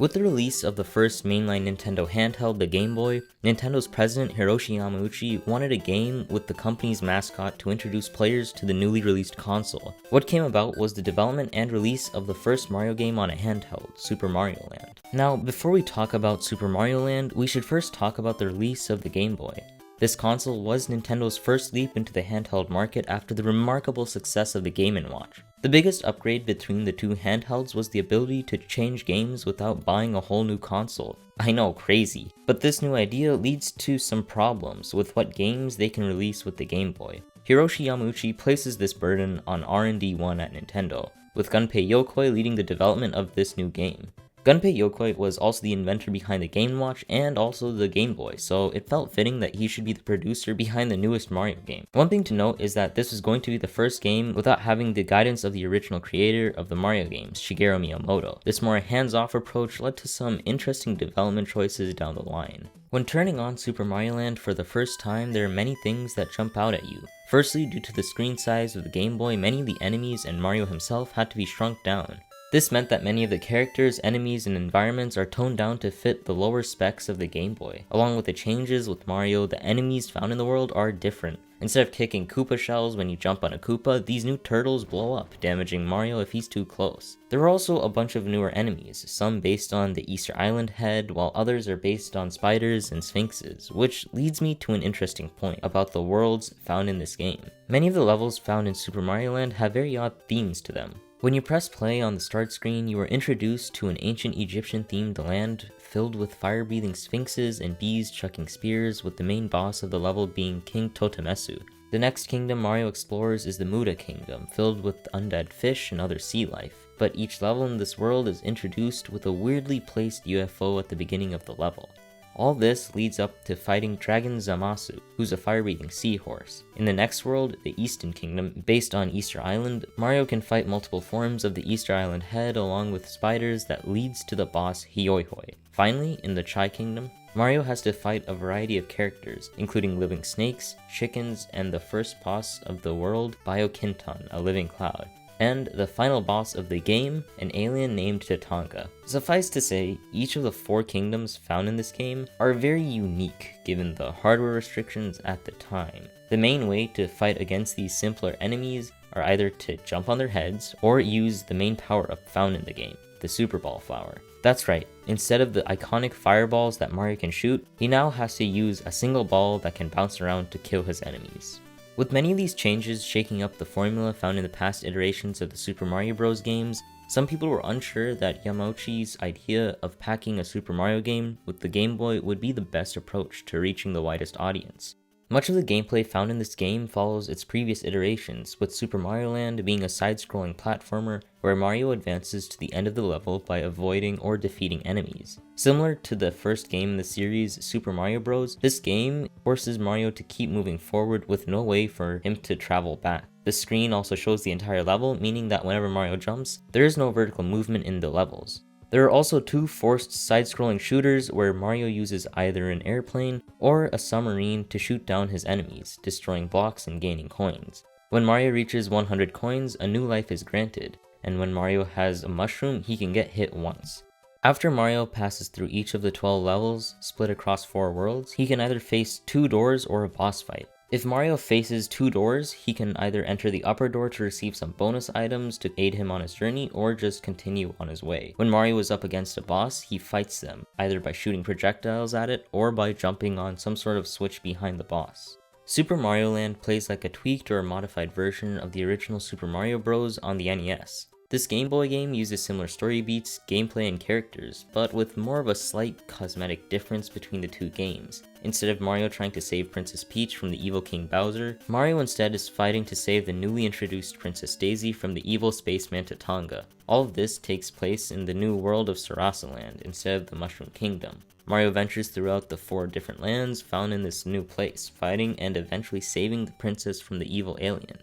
With the release of the first mainline Nintendo handheld, the Game Boy, Nintendo's president Hiroshi Yamauchi wanted a game with the company's mascot to introduce players to the newly released console. What came about was the development and release of the first Mario game on a handheld, Super Mario Land. Now, before we talk about Super Mario Land, we should first talk about the release of the Game Boy. This console was Nintendo's first leap into the handheld market after the remarkable success of the Game & Watch. The biggest upgrade between the two handhelds was the ability to change games without buying a whole new console. I know, crazy. But this new idea leads to some problems with what games they can release with the Game Boy. Hiroshi Yamauchi places this burden on R&D 1 at Nintendo, with Gunpei Yokoi leading the development of this new game. Gunpei Yokoi was also the inventor behind the Game & Watch and also the Game Boy, so it felt fitting that he should be the producer behind the newest Mario game. One thing to note is that this was going to be the first game without having the guidance of the original creator of the Mario games, Shigeru Miyamoto. This more hands-off approach led to some interesting development choices down the line. When turning on Super Mario Land for the first time, there are many things that jump out at you. Firstly, due to the screen size of the Game Boy, many of the enemies and Mario himself had to be shrunk down. This meant that many of the characters, enemies, and environments are toned down to fit the lower specs of the Game Boy. Along with the changes with Mario, the enemies found in the world are different. Instead of kicking Koopa shells when you jump on a Koopa, these new turtles blow up, damaging Mario if he's too close. There are also a bunch of newer enemies, some based on the Easter Island head, while others are based on spiders and sphinxes, which leads me to an interesting point about the worlds found in this game. Many of the levels found in Super Mario Land have very odd themes to them. When you press play on the start screen, you are introduced to an ancient Egyptian-themed land filled with fire-breathing sphinxes and bees chucking spears, with the main boss of the level being King Totemesu. The next kingdom Mario explores is the Muda Kingdom, filled with undead fish and other sea life, but each level in this world is introduced with a weirdly placed UFO at the beginning of the level. All this leads up to fighting Dragon Zamasu, who's a fire-breathing seahorse. In the next world, the Eastern Kingdom, based on Easter Island, Mario can fight multiple forms of the Easter Island head along with spiders that leads to the boss Hioihoi. Finally, in the Chai Kingdom, Mario has to fight a variety of characters, including living snakes, chickens, and the first boss of the world, Biokinton, a living cloud. And the final boss of the game, an alien named Tatanka. Suffice to say, each of the 4 kingdoms found in this game are very unique given the hardware restrictions at the time. The main way to fight against these simpler enemies are either to jump on their heads or use the main power-up found in the game, the Super Ball Flower. That's right, instead of the iconic fireballs that Mario can shoot, he now has to use a single ball that can bounce around to kill his enemies. With many of these changes shaking up the formula found in the past iterations of the Super Mario Bros. Games, some people were unsure that Yamauchi's idea of packing a Super Mario game with the Game Boy would be the best approach to reaching the widest audience. Much of the gameplay found in this game follows its previous iterations, with Super Mario Land being a side-scrolling platformer where Mario advances to the end of the level by avoiding or defeating enemies. Similar to the first game in the series, Super Mario Bros., this game forces Mario to keep moving forward with no way for him to travel back. The screen also shows the entire level, meaning that whenever Mario jumps, there is no vertical movement in the levels. There are also 2 forced side-scrolling shooters where Mario uses either an airplane or a submarine to shoot down his enemies, destroying blocks and gaining coins. When Mario reaches 100 coins, a new life is granted, and when Mario has a mushroom, he can get hit once. After Mario passes through each of the 12 levels, split across 4 worlds, he can either face 2 doors or a boss fight. If Mario faces 2 doors, he can either enter the upper door to receive some bonus items to aid him on his journey, or just continue on his way. When Mario is up against a boss, he fights them, either by shooting projectiles at it, or by jumping on some sort of switch behind the boss. Super Mario Land plays like a tweaked or modified version of the original Super Mario Bros. On the NES. This Game Boy game uses similar story beats, gameplay, and characters, but with more of a slight cosmetic difference between the 2 games. Instead of Mario trying to save Princess Peach from the evil King Bowser, Mario instead is fighting to save the newly introduced Princess Daisy from the evil spaceman Tatanga. All of this takes place in the new world of Sarasa Land instead of the Mushroom Kingdom. Mario ventures throughout the 4 different lands found in this new place, fighting and eventually saving the princess from the evil alien.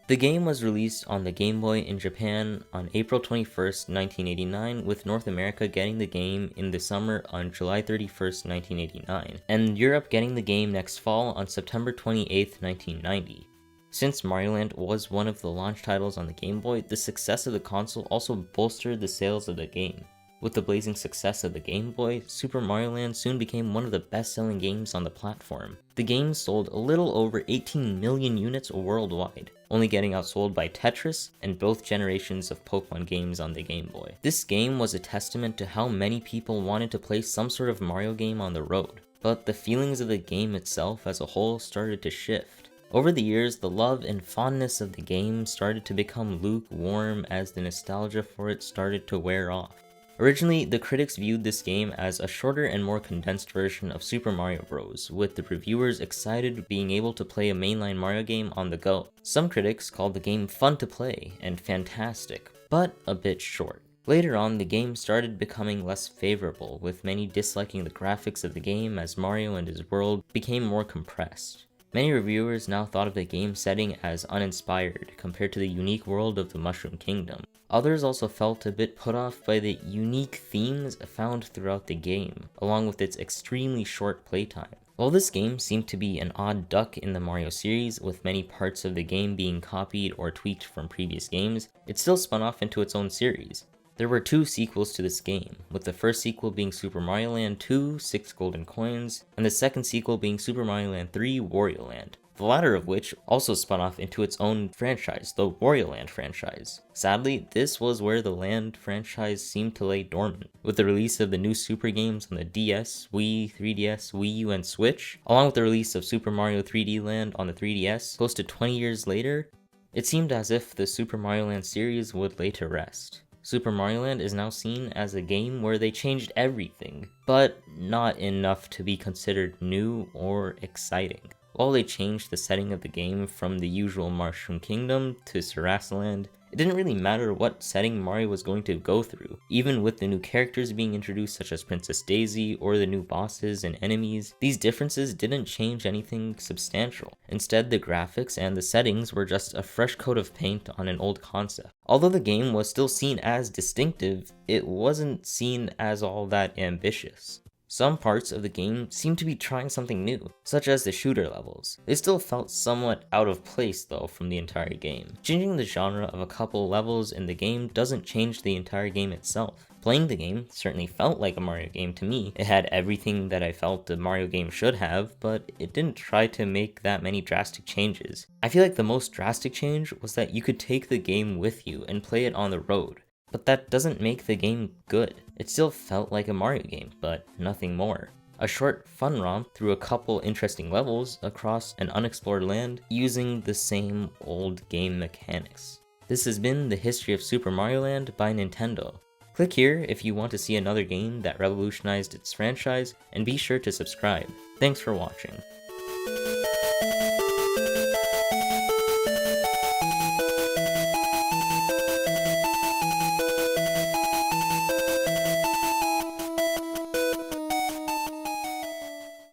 The game was released on the Game Boy in Japan on April 21st, 1989, with North America getting the game in the summer on July 31st, 1989, and Europe getting the game next fall on September 28th, 1990. Since Mario Land was one of the launch titles on the Game Boy, the success of the console also bolstered the sales of the game. With the blazing success of the Game Boy, Super Mario Land soon became one of the best-selling games on the platform. The game sold a little over 18 million units worldwide, only getting outsold by Tetris and both generations of Pokemon games on the Game Boy. This game was a testament to how many people wanted to play some sort of Mario game on the road, but the feelings of the game itself as a whole started to shift. Over the years, the love and fondness of the game started to become lukewarm as the nostalgia for it started to wear off. Originally, the critics viewed this game as a shorter and more condensed version of Super Mario Bros., with the reviewers excited being able to play a mainline Mario game on the go. Some critics called the game fun to play and fantastic, but a bit short. Later on, the game started becoming less favorable, with many disliking the graphics of the game as Mario and his world became more compressed. Many reviewers now thought of the game setting as uninspired compared to the unique world of the Mushroom Kingdom. Others also felt a bit put off by the unique themes found throughout the game, along with its extremely short playtime. While this game seemed to be an odd duck in the Mario series, with many parts of the game being copied or tweaked from previous games, it still spun off into its own series. There were 2 sequels to this game, with the first sequel being Super Mario Land 2, 6 Golden Coins, and the second sequel being Super Mario Land 3, Wario Land, the latter of which also spun off into its own franchise, the Wario Land franchise. Sadly, this was where the Land franchise seemed to lay dormant. With the release of the new Super games on the DS, Wii, 3DS, Wii U, and Switch, along with the release of Super Mario 3D Land on the 3DS, close to 20 years later, it seemed as if the Super Mario Land series would lay to rest. Super Mario Land is now seen as a game where they changed everything, but not enough to be considered new or exciting. While they changed the setting of the game from the usual Mushroom Kingdom to Sarasaland, it didn't really matter what setting Mario was going to go through. Even with the new characters being introduced such as Princess Daisy or the new bosses and enemies, these differences didn't change anything substantial. Instead, the graphics and the settings were just a fresh coat of paint on an old concept. Although the game was still seen as distinctive, it wasn't seen as all that ambitious. Some parts of the game seemed to be trying something new, such as the shooter levels. They still felt somewhat out of place though from the entire game. Changing the genre of a couple levels in the game doesn't change the entire game itself. Playing the game certainly felt like a Mario game to me. It had everything that I felt a Mario game should have, but it didn't try to make that many drastic changes. I feel like the most drastic change was that you could take the game with you and play it on the road. But that doesn't make the game good. It still felt like a Mario game, but nothing more. A short fun romp through a couple interesting levels across an unexplored land using the same old game mechanics. This has been the history of Super Mario Land by Nintendo. Click here if you want to see another game that revolutionized its franchise, and be sure to subscribe. Thanks for watching.